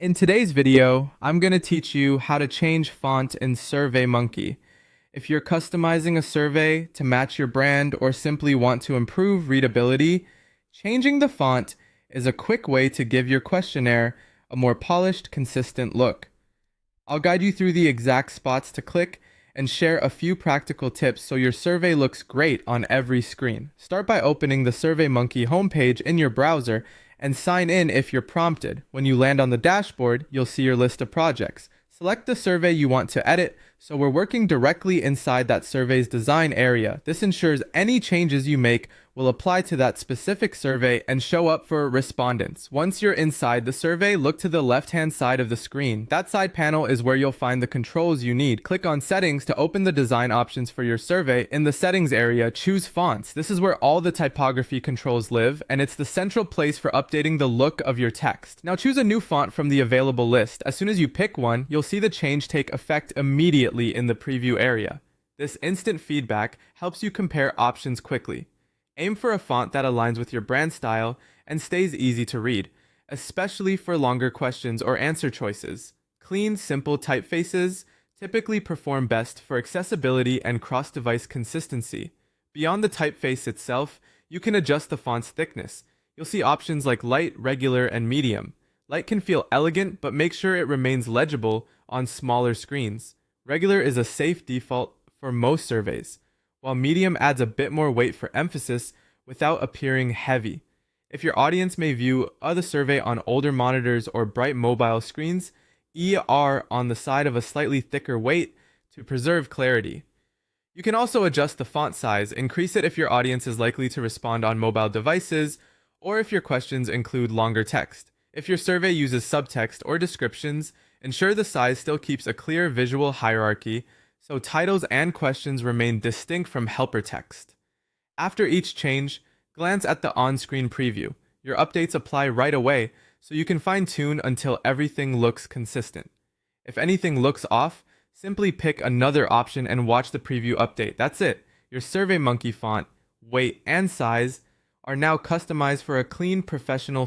In today's video, I'm going to teach you how to change font in Surveymonkey. If you're customizing a survey to match your brand or simply want to improve readability, changing the font is a quick way to give your questionnaire a more polished, consistent look. I'll guide you through the exact spots to click and share a few practical tips so your survey looks great on every screen. Start by opening the Surveymonkey homepage in your browser and sign in if you're prompted. When you land on the dashboard, you'll see your list of projects. Select the survey you want to edit, so we're working directly inside that survey's design area. This ensures any changes you make will apply to that specific survey and show up for respondents. Once you're inside the survey, look to the left-hand side of the screen. That side panel is where you'll find the controls you need. Click on Settings to open the design options for your survey. In the Settings area, choose Fonts. This is where all the typography controls live, and it's the central place for updating the look of your text. Now choose a new font from the available list. As soon as you pick one, you'll see the change take effect immediately in the preview area. This instant feedback helps you compare options quickly. Aim for a font that aligns with your brand style and stays easy to read, especially for longer questions or answer choices. Clean, simple typefaces typically perform best for accessibility and cross-device consistency. Beyond the typeface itself, you can adjust the font's thickness. You'll see options like light, regular, and medium. Light can feel elegant, but make sure it remains legible on smaller screens. Regular is a safe default for most surveys, while medium adds a bit more weight for emphasis without appearing heavy. If your audience may view the survey on older monitors or bright mobile screens, ER on the side of a slightly thicker weight to preserve clarity. You can also adjust the font size, increase it if your audience is likely to respond on mobile devices, or if your questions include longer text. If your survey uses subtext or descriptions, ensure the size still keeps a clear visual hierarchy so titles and questions remain distinct from helper text. After each change, glance at the on-screen preview. Your updates apply right away, so you can fine-tune until everything looks consistent. If anything looks off, simply pick another option and watch the preview update. That's it. Your Surveymonkey font, weight, and size are now customized for a clean, professional